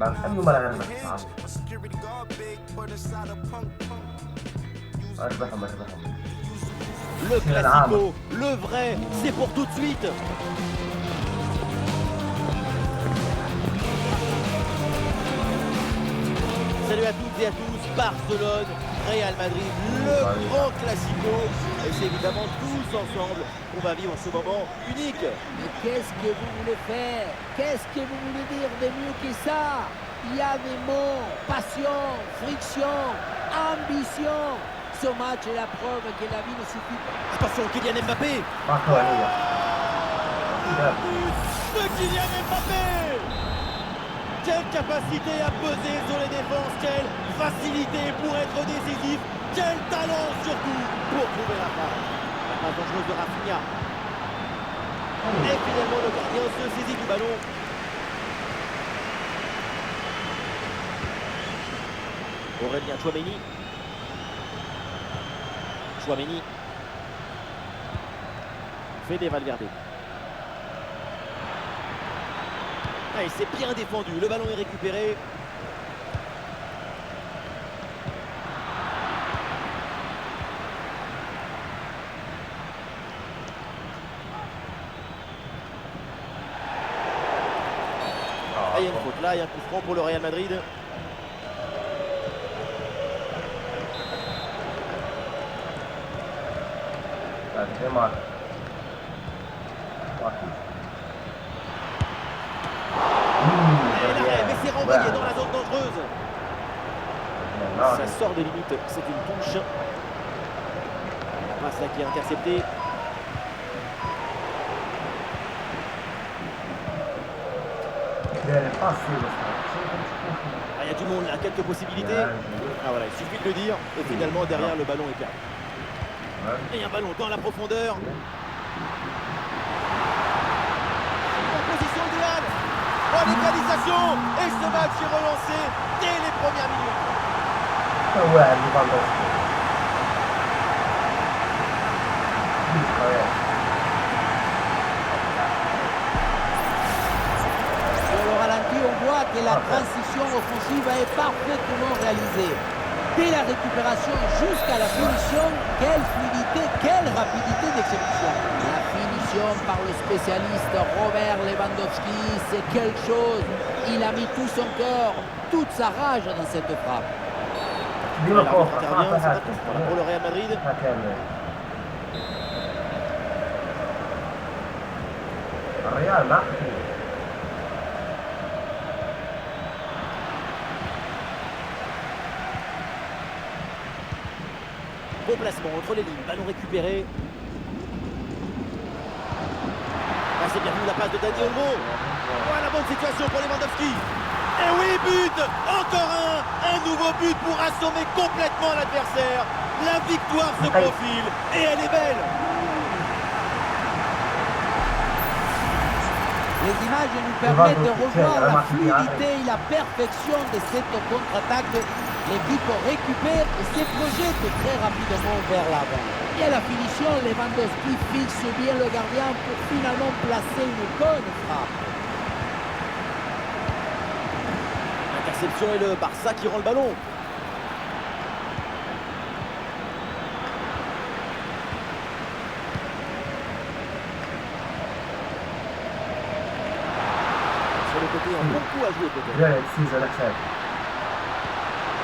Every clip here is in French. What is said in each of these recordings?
نحملوا مراهنا اربحهم Le classico, le vrai, c'est pour tout de suite. Salut à toutes et à tous, Barcelone, Real Madrid, le grand classico. Et c'est évidemment tous ensemble qu'on va vivre ce moment unique. Mais qu'est-ce que vous voulez faire? Qu'est-ce que vous voulez dire de mieux que ça? Il y a des mots, passion, friction, ambition. Ce match est la preuve que la vie ne suffit pas. Attention, Kylian Mbappé. De Kylian Mbappé. Quelle capacité à peser sur les défenses, quelle facilité pour être décisif, quel talent surtout pour trouver la passe. La passe dangereuse de Rafinha. Et finalement le gardien se saisit du ballon. Aurélien Tchouaméni. Tchouaméni. Fede Valverde. Ah, il s'est bien défendu, le ballon est récupéré. Ah, il y a une faute là, il y a un coup franc pour le Real Madrid. Mais c'est renvoyé dans la zone dangereuse. Ça sort des limites, c'est une touche. La passe là qui est interceptée. Ah, il y a du monde là, quelques possibilités. Ah voilà, il suffit de le dire. Et finalement derrière le ballon est perdu. Et un ballon dans la profondeur. En position idéale. Oh, l'égalisation. Et ce match est relancé dès les premières minutes. Sur le ralenti, on voit que la transition offensive est parfaitement réalisée. Dès la récupération jusqu'à la finition, quelle fluidité, quelle rapidité d'exécution. La finition par le spécialiste Robert Lewandowski, c'est quelque chose. Il a mis tout son cœur, toute sa rage dans cette frappe. Intervient, c'est un coup franc pour le Real Madrid. Bon placement entre les lignes, ballon récupéré. Ah, c'est bien vu la passe de Dani Olmo. Voilà, bonne situation pour Lewandowski. Et oui, but. Encore un nouveau but pour assommer complètement l'adversaire. La victoire se profile et elle est belle. Les images nous permettent de revoir la fluidité et la perfection de cette contre-attaque. L'équipe récupère et se projette très rapidement vers l'avant. Et à la finition, Lewandowski fixe bien le gardien pour finalement placer une bonne frappe. Interception et le Barça qui rend le ballon. Sur le côté, un bon coup à jouer peut-être.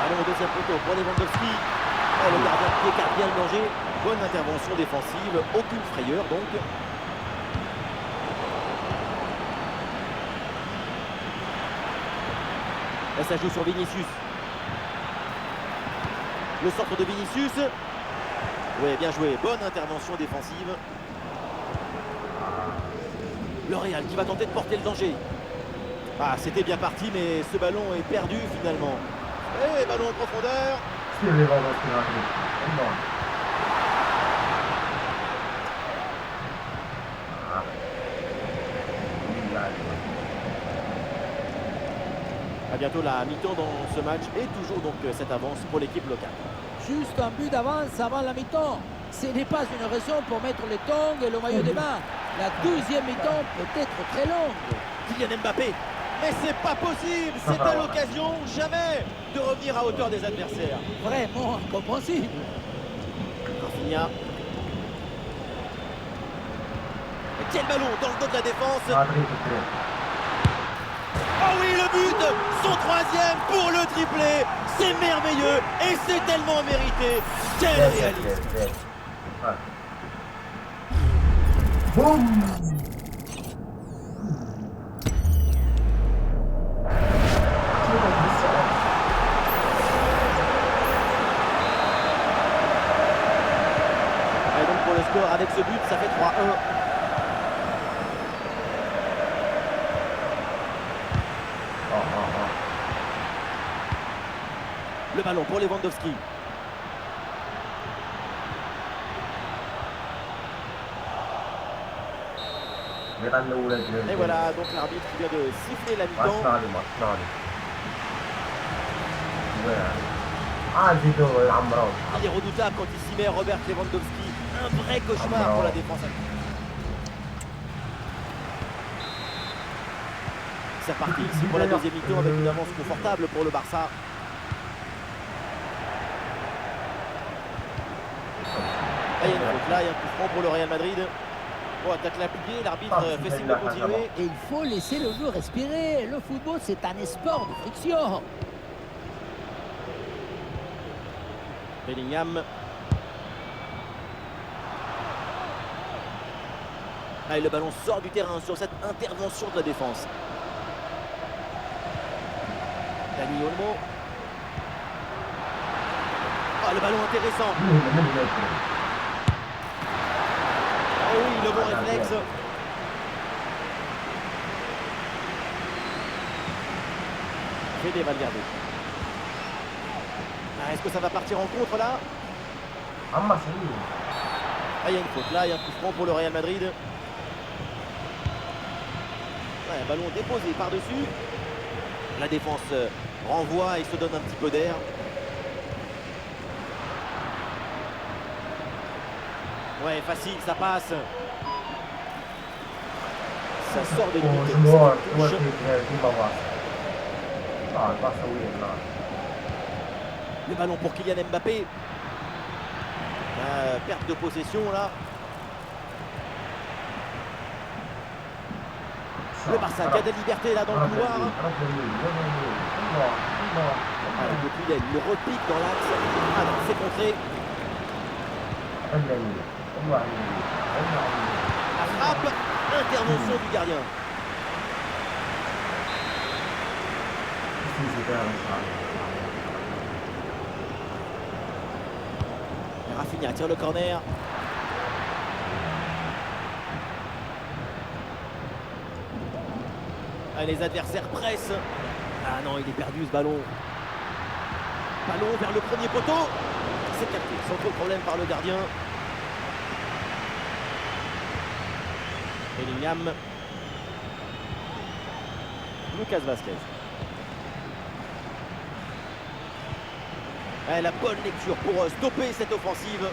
Allons au deuxième poteau pour Lewandowski. Oh, le gardien qui écarte bien le danger. Bonne intervention défensive, aucune frayeur donc. Là ça joue sur Vinicius. Le centre de Vinicius. Oui, bien joué, bonne intervention défensive. Le Real qui va tenter de porter le danger. Ah, c'était bien parti, mais ce ballon est perdu finalement. Et ballon en profondeur. À bientôt la mi-temps dans ce match et toujours donc cette avance pour l'équipe locale. Juste un but d'avance avant la mi-temps. Ce n'est pas une raison pour mettre les tongs et le maillot des mains. La deuxième mi-temps peut être très longue. Kylian Mbappé. Mais c'est pas possible. C'était l'occasion jamais de revenir à hauteur des adversaires. Vraiment incompréhensible. Rafinha. Et quel ballon dans le dos de la défense. Oh oui, le but, son troisième pour le triplé. C'est merveilleux et c'est tellement mérité. Quel réalisme. Boum. Et donc pour le score avec ce but, ça fait 3-1. Le ballon pour Lewandowski. Et voilà, donc l'arbitre qui vient de siffler la mi-temps. Il est redoutable quand il s'y met, Robert Lewandowski. Un vrai cauchemar pour la défense. C'est reparti ici pour la deuxième mi-temps avec une avance confortable pour le Barça. Là, il y a une faute, là, il y a un coup franc pour le Real Madrid. Bon, attaque l'appuyé, l'arbitre fait signe de continuer. Et il faut laisser le jeu respirer. Le football, c'est un sport de friction. Bellingham. Ah, et le ballon sort du terrain sur cette intervention de la défense. Dani Olmo. Ah, le ballon intéressant. Oh oui, le bon réflexe. Fede Valverde. Ah, est-ce que ça va partir en contre là? Ah, il y a une faute là, il y a un coup franc pour le Real Madrid. Ouais, un ballon déposé par-dessus. La défense renvoie et se donne un petit peu d'air. Ouais, facile, ça passe. Ça sort de limite. Le ballon pour Kylian Mbappé. Perte de possession là. Le Barça qui a de la liberté là dans le couloir. Depuis il le repique dans l'axe. Ah non, c'est contré. La frappe, intervention du gardien. Rafinha tire le corner. Ah, les adversaires pressent. Ah non, il est perdu ce ballon. Ballon vers le premier poteau. C'est capté sans trop de problème par le gardien. Bellingham. Lucas Vazquez. Ah, la bonne lecture pour stopper cette offensive.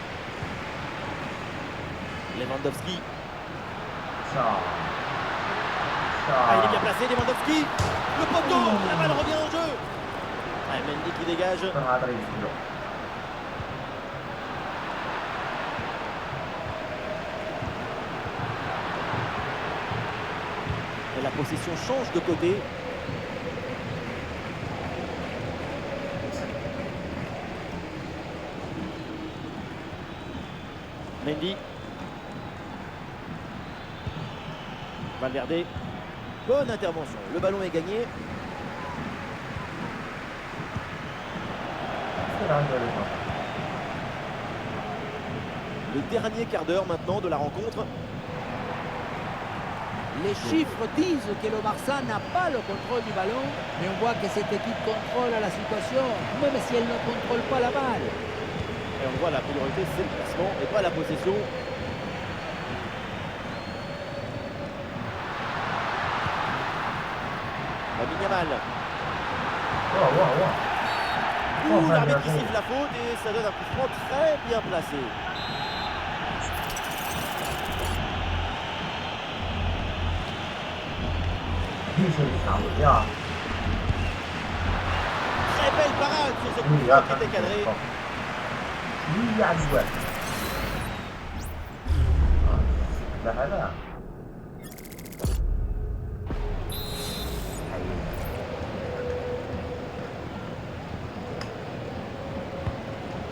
Lewandowski. Ah, il est bien placé, Lewandowski. Le poteau, la balle revient en jeu. Ah, Mendy qui dégage. Et la possession change de côté. Mendy. Valverde. Bonne intervention. Le ballon est gagné. Le dernier quart d'heure maintenant de la rencontre. Les chiffres disent que le Barça n'a pas le contrôle du ballon, mais on voit que cette équipe contrôle la situation, même si elle ne contrôle pas la balle. Et on voit la priorité, c'est le placement et pas la possession. Yamal. L'arbitre qui siffle la faute et ça donne un coup franc très bien placé. Très belle parade sur ce coup de Ja, pied qui était cadré. Ja, ouais. لا هذا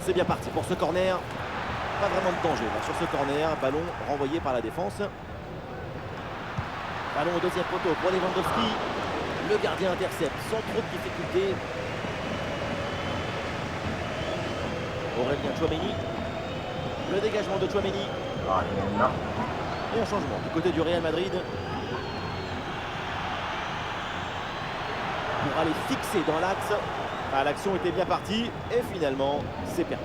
C'est bien parti pour ce corner. Pas vraiment de danger là, sur ce corner. Ballon renvoyé par la défense. Ballon au deuxième poteau pour Lewandowski. Le gardien intercepte sans trop de difficulté. Aurélien Tchouaméni. Le dégagement de Tchouaméni. non. Et un changement du côté du Real Madrid. Pour aller fixer dans l'axe. Ah, l'action était bien partie et finalement c'est perdu.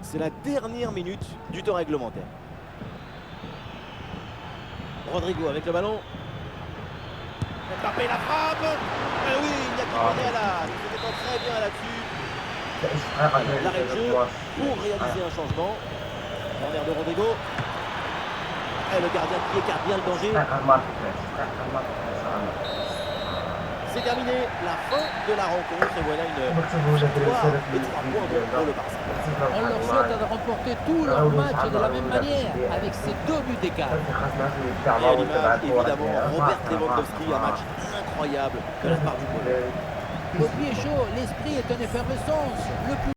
C'est la dernière minute du temps réglementaire. Rodrigo avec le ballon. Mbappé la frappe. Oui, il y a qui connaît là. Il se défend très bien là-dessus. L'arrêt de jeu pour réaliser un changement. Corner de Rodrigo. Et le gardien qui écarte bien le danger. C'est terminé, la fin de la rencontre. Et voilà une victoire et 3 points pour le Barça. On leur souhaite de remporter tous leurs matchs de la même manière, avec ces 2 buts d'écart. Et à l'image, évidemment, Robert Lewandowski, un match incroyable de la part du Pologne. Au pied chaud, l'esprit est en effervescence. Le